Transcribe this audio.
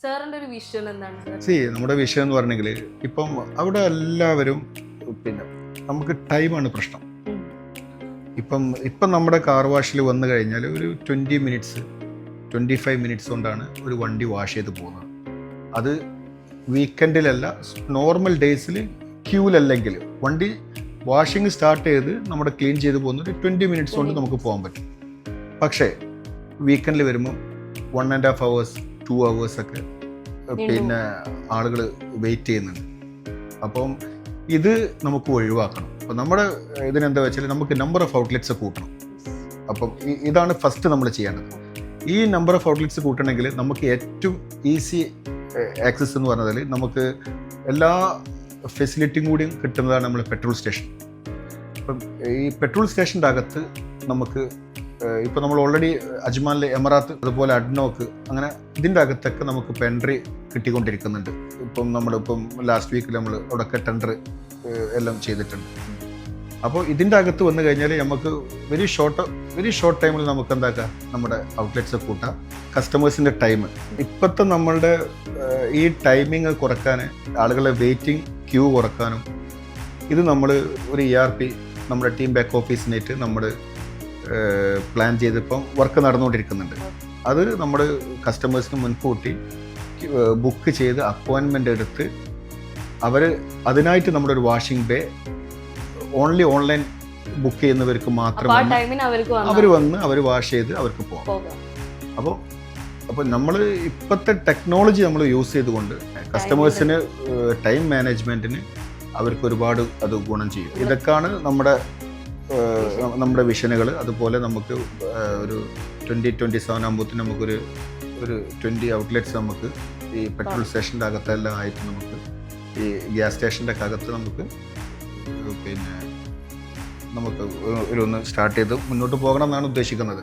സാറിന്റെ ഒരു വിഷൻ എന്താണ് സർ? നമ്മുടെ വിഷയം എന്ന് പറഞ്ഞെങ്കിൽ ഇപ്പം അവിടെ എല്ലാവരും പിന്നെ നമുക്ക് ടൈമാണ് പ്രശ്നം. ഇപ്പം നമ്മുടെ കാർ വാഷിൽ വന്നു കഴിഞ്ഞാൽ ഒരു 20 മിനിറ്റ്സ് 25 മിനിറ്റ്സ് കൊണ്ടാണ് ഒരു വണ്ടി വാഷ് ചെയ്ത് പോകുന്നത്. അത് വീക്കെൻഡിലല്ല, നോർമൽ ഡേയ്സിൽ ക്യൂലല്ലെങ്കിൽ വണ്ടി വാഷിങ് സ്റ്റാർട്ട് ചെയ്ത് നമ്മുടെ ക്ലീൻ ചെയ്ത് പോകുന്നത് 20 മിനിറ്റ്സ് കൊണ്ട് നമുക്ക് പോകാൻ പറ്റും. പക്ഷേ വീക്കെൻഡിൽ വരുമ്പോൾ 1.5 hours 2 hours ഒക്കെ പിന്നെ ആളുകൾ വെയിറ്റ് ചെയ്യുന്നുണ്ട്. അപ്പം ഇത് നമുക്ക് ഒഴിവാക്കണം. അപ്പം നമ്മുടെ ഇതിനെന്താ വെച്ചാൽ നമുക്ക് നമ്പർ ഓഫ് ഔട്ട്ലെറ്റ്സ് കൂട്ടണം. അപ്പം ഇതാണ് ഫസ്റ്റ് നമ്മൾ ചെയ്യേണ്ടത്. ഈ നമ്പർ ഓഫ് ഔട്ട്ലെറ്റ്സ് കൂട്ടണമെങ്കിൽ നമുക്ക് ഏറ്റവും ഈസി ആക്സസ് എന്ന് പറഞ്ഞാൽ നമുക്ക് എല്ലാ ഫെസിലിറ്റിയും കൂടിയും കിട്ടുന്നതാണ് നമ്മൾ പെട്രോൾ സ്റ്റേഷൻ. അപ്പം ഈ പെട്രോൾ സ്റ്റേഷൻ്റെ അകത്ത് നമുക്ക് ഇപ്പോൾ നമ്മൾ ഓൾറെഡി അജ്മാനിലെ എമറാത്ത്, അതുപോലെ അഡ്നോക്ക്, അങ്ങനെ ഇതിൻ്റെ അകത്തൊക്കെ നമുക്ക് പെൻട്രി കിട്ടിക്കൊണ്ടിരിക്കുന്നുണ്ട്. നമ്മളിപ്പം ലാസ്റ്റ് വീക്കിൽ നമ്മൾ അവിടെയൊക്കെ ടെൻഡർ എല്ലാം ചെയ്തിട്ടുണ്ട്. അപ്പോൾ ഇതിൻ്റെ അകത്ത് വന്നു കഴിഞ്ഞാൽ നമുക്ക് വെരി ഷോർട്ട് ടൈമിൽ നമുക്ക് എന്താക്കാം, നമ്മുടെ ഔട്ട്ലെറ്റ്സ് കൂട്ടാം. കസ്റ്റമേഴ്സിൻ്റെ ടൈം ഇപ്പോഴത്തെ നമ്മളുടെ ഈ ടൈമിങ് കുറക്കാൻ, ആളുകളെ വെയിറ്റിംഗ് ക്യൂ കുറക്കാനും ഇത് നമ്മൾ ഒരു ERP നമ്മുടെ ടീം ബാക്ക് ഓഫീസിനായിട്ട് നമ്മൾ പ്ലാൻ ചെയ്തിപ്പം വർക്ക് നടന്നുകൊണ്ടിരിക്കുന്നുണ്ട്. അത് നമ്മൾ കസ്റ്റമേഴ്സിന് മുൻകൂട്ടി ബുക്ക് ചെയ്ത് അപ്പോയിൻമെൻ്റ് എടുത്ത് അതിനായിട്ട് നമ്മുടെ ഒരു washing bay only online book ചെയ്യുന്നവർക്ക് മാത്രം അവർ വന്ന് അവർ വാഷ് ചെയ്ത് അവർക്ക് പോകാം. അപ്പോൾ നമ്മൾ ഇപ്പോഴത്തെ ടെക്നോളജി നമ്മൾ യൂസ് ചെയ്തുകൊണ്ട് കസ്റ്റമേഴ്സിന് ടൈം മാനേജ്മെൻറ്റിന് അവർക്ക് ഒരുപാട് അത് ഗുണം ചെയ്യും. ഇതൊക്കെയാണ് നമ്മുടെ വിഷനുകൾ. അതുപോലെ നമുക്ക് ഒരു 2027 ആകുമ്പോഴത്തേന് നമുക്കൊരു 20 ഔട്ട്ലെറ്റ്സ് നമുക്ക് ഈ പെട്രോൾ സ്റ്റേഷൻ്റെ അകത്തെല്ലാം ആയിട്ട് നമുക്ക് ഈ ഗ്യാസ് സ്റ്റേഷൻ്റെ അകത്ത് നമുക്ക് പിന്നെ നമുക്ക് ഒന്ന് സ്റ്റാർട്ട് ചെയ്ത് മുന്നോട്ട് പോകണം എന്നാണ് ഉദ്ദേശിക്കുന്നത്.